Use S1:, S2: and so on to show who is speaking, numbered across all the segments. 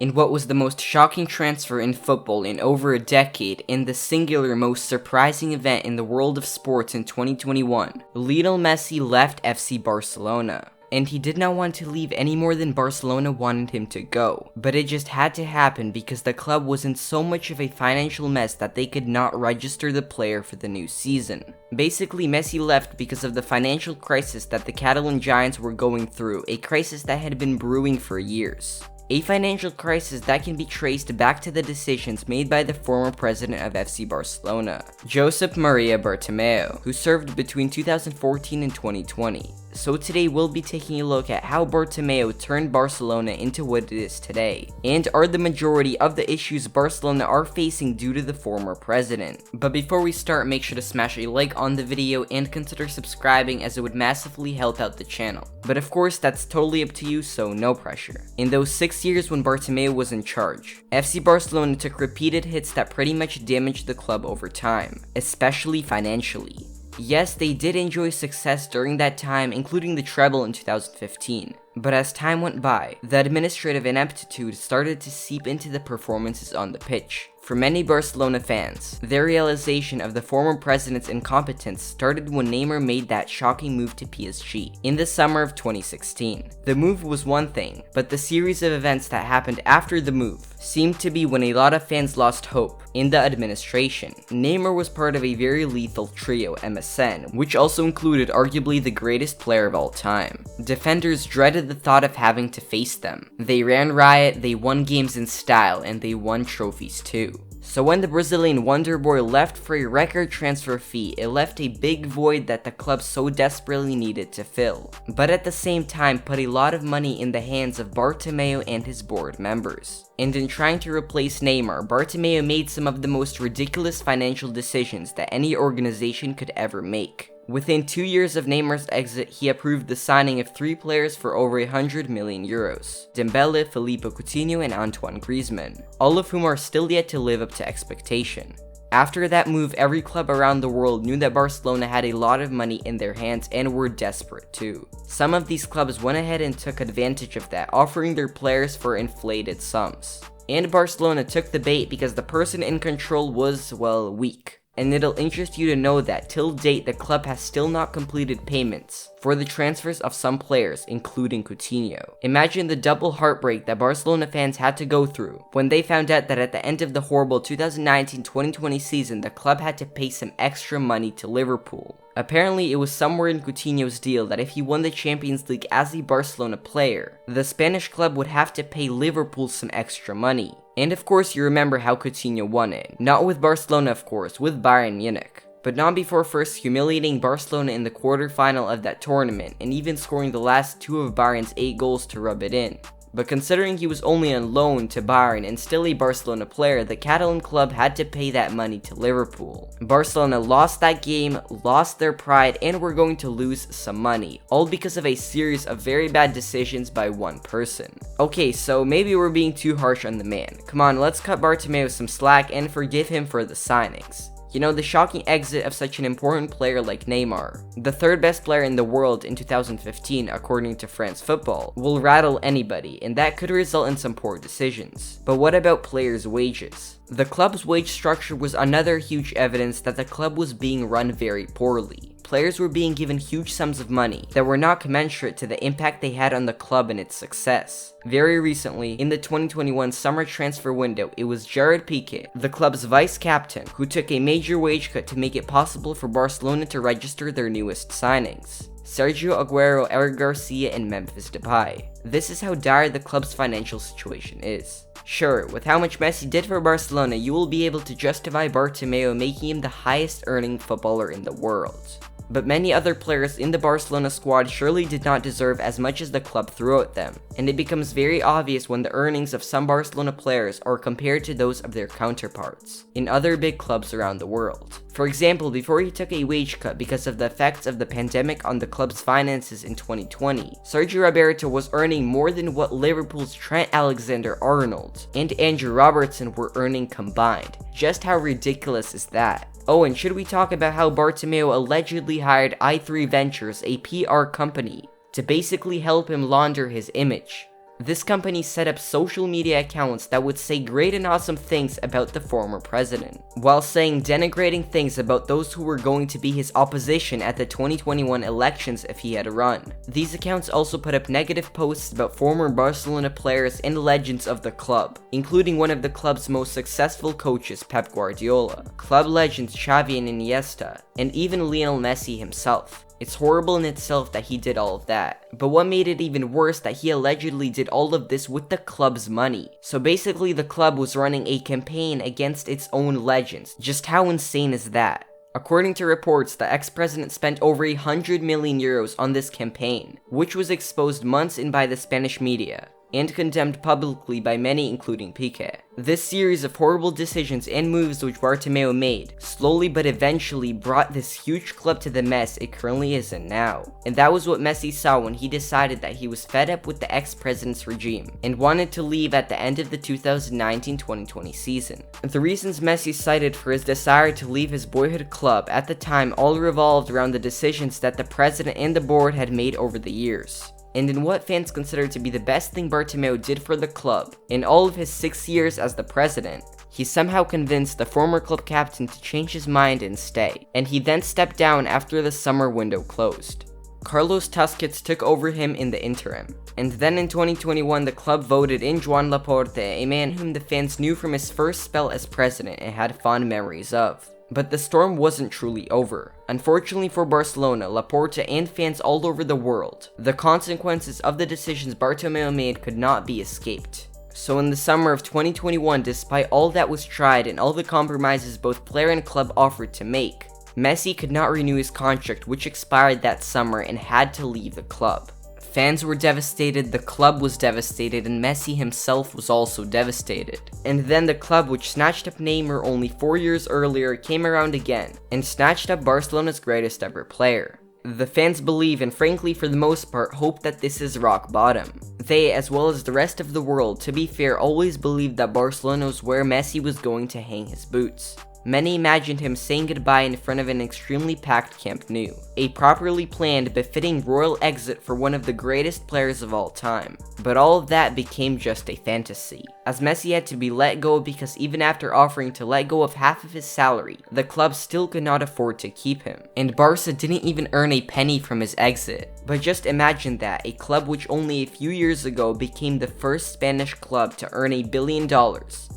S1: In what was the most shocking transfer in football in over a decade and the singular most surprising event in the world of sports in 2021, Lionel Messi left FC Barcelona. And he did not want to leave any more than Barcelona wanted him to go, but it just had to happen because the club was in so much of a financial mess that they could not register the player for the new season. Basically, Messi left because of the financial crisis that the Catalan Giants were going through, a crisis that had been brewing for years. A financial crisis that can be traced back to the decisions made by the former president of FC Barcelona, Josep Maria Bartomeu, who served between 2014 and 2020. So today we'll be taking a look at how Bartomeu turned Barcelona into what it is today, and are the majority of the issues Barcelona are facing due to the former president. But before we start, make sure to smash a like on the video and consider subscribing, as it would massively help out the channel. But of course that's totally up to you, so no pressure. In those 6 years when Bartomeu was in charge, FC Barcelona took repeated hits that pretty much damaged the club over time, especially financially. Yes, they did enjoy success during that time, including the treble in 2015. But as time went by, the administrative ineptitude started to seep into the performances on the pitch. For many Barcelona fans, their realization of the former president's incompetence started when Neymar made that shocking move to PSG in the summer of 2016. The move was one thing, but the series of events that happened after the move seemed to be when a lot of fans lost hope in the administration. Neymar was part of a very lethal trio, MSN, which also included arguably the greatest player of all time. Defenders dreaded the thought of having to face them. They ran riot, they won games in style, and they won trophies too. So when the Brazilian wonder boy left for a record transfer fee, it left a big void that the club so desperately needed to fill, but at the same time put a lot of money in the hands of Bartomeu and his board members. And in trying to replace Neymar, Bartomeu made some of the most ridiculous financial decisions that any organization could ever make. Within 2 years of Neymar's exit, he approved the signing of 3 players for over 100 million euros: Dembele, Philippe Coutinho, and Antoine Griezmann, all of whom are still yet to live up to expectation. After that move, every club around the world knew that Barcelona had a lot of money in their hands and were desperate too. Some of these clubs went ahead and took advantage of that, offering their players for inflated sums. And Barcelona took the bait because the person in control was, well, weak. And it'll interest you to know that till date the club has still not completed payments for the transfers of some players, including Coutinho. Imagine the double heartbreak that Barcelona fans had to go through when they found out that at the end of the horrible 2019-2020 season the club had to pay some extra money to Liverpool. Apparently it was somewhere in Coutinho's deal that if he won the Champions League as a Barcelona player, the Spanish club would have to pay Liverpool some extra money. And of course you remember how Coutinho won it. Not with Barcelona of course, with Bayern Munich. But not before first humiliating Barcelona in the quarterfinal of that tournament, and even scoring the last 2 of Bayern's 8 goals to rub it in. But considering he was only on loan to Bayern and still a Barcelona player, the Catalan club had to pay that money to Liverpool. Barcelona lost that game, lost their pride, and were going to lose some money, all because of a series of very bad decisions by one person. Okay, so maybe we're being too harsh on the man. Come on, let's cut Bartomeu some slack and forgive him for the signings. You know, the shocking exit of such an important player like Neymar, the 3rd best player in the world in 2015 according to France Football, will rattle anybody, and that could result in some poor decisions. But what about players' wages? The club's wage structure was another huge evidence that the club was being run very poorly. Players were being given huge sums of money that were not commensurate to the impact they had on the club and its success. Very recently, in the 2021 summer transfer window, it was Gerard Piqué, the club's vice-captain, who took a major wage cut to make it possible for Barcelona to register their newest signings: Sergio Aguero, Eric Garcia, and Memphis Depay. This is how dire the club's financial situation is. Sure, with how much Messi did for Barcelona, you will be able to justify Bartomeu making him the highest earning footballer in the world. But many other players in the Barcelona squad surely did not deserve as much as the club threw at them, and it becomes very obvious when the earnings of some Barcelona players are compared to those of their counterparts in other big clubs around the world. For example, before he took a wage cut because of the effects of the pandemic on the club's finances in 2020, Sergio Roberto was earning more than what Liverpool's Trent Alexander-Arnold and Andrew Robertson were earning combined. Just how ridiculous is that? Oh, and should we talk about how Bartomeu allegedly hired i3 Ventures, a PR company, to basically help him launder his image? This company set up social media accounts that would say great and awesome things about the former president, while saying denigrating things about those who were going to be his opposition at the 2021 elections if he had run. These accounts also put up negative posts about former Barcelona players and legends of the club, including one of the club's most successful coaches, Pep Guardiola, club legends Xavi and Iniesta, and even Lionel Messi himself. It's horrible in itself that he did all of that, but what made it even worse that he allegedly did all of this with the club's money. So basically the club was running a campaign against its own legends. Just how insane is that? According to reports, the ex-president spent over 100 million euros on this campaign, which was exposed months in by the Spanish media, and condemned publicly by many including Piqué. This series of horrible decisions and moves which Bartomeu made, slowly but eventually brought this huge club to the mess it currently is in now. And that was what Messi saw when he decided that he was fed up with the ex-president's regime, and wanted to leave at the end of the 2019-2020 season. The reasons Messi cited for his desire to leave his boyhood club at the time all revolved around the decisions that the president and the board had made over the years, and in what fans consider to be the best thing Bartomeu did for the club. In all of his 6 years as the president, he somehow convinced the former club captain to change his mind and stay, and he then stepped down after the summer window closed. Carlos Tusquets took over him in the interim, and then in 2021 the club voted in Joan Laporta, a man whom the fans knew from his first spell as president and had fond memories of. But the storm wasn't truly over. Unfortunately for Barcelona, Laporta, and fans all over the world, the consequences of the decisions Bartomeu made could not be escaped. So in the summer of 2021, despite all that was tried and all the compromises both player and club offered to make, Messi could not renew his contract, which expired that summer, and had to leave the club. Fans were devastated, the club was devastated, and Messi himself was also devastated. And then the club, which snatched up Neymar only 4 years earlier, came around again, and snatched up Barcelona's greatest ever player. The fans believe, and frankly for the most part hope, that this is rock bottom. They, as well as the rest of the world, to be fair, always believed that Barcelona was where Messi was going to hang his boots. Many imagined him saying goodbye in front of an extremely packed Camp Nou, a properly planned, befitting royal exit for one of the greatest players of all time. But all of that became just a fantasy, as Messi had to be let go because even after offering to let go of half of his salary, the club still could not afford to keep him. And Barca didn't even earn a penny from his exit. But just imagine that, a club which only a few years ago became the first Spanish club to earn $1 billion,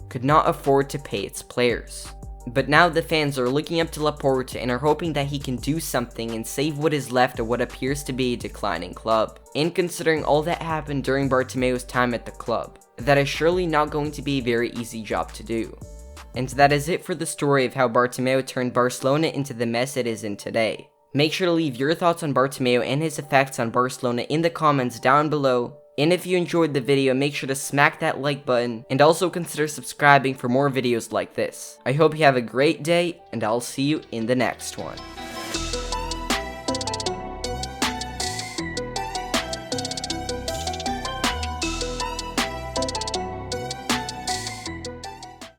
S1: could not afford to pay its players. But now the fans are looking up to Laporta and are hoping that he can do something and save what is left of what appears to be a declining club. And considering all that happened during Bartomeu's time at the club, that is surely not going to be a very easy job to do. And that is it for the story of how Bartomeu turned Barcelona into the mess it is in today. Make sure to leave your thoughts on Bartomeu and his effects on Barcelona in the comments down below. And if you enjoyed the video, make sure to smack that like button, and also consider subscribing for more videos like this. I hope you have a great day, and I'll see you in the next one.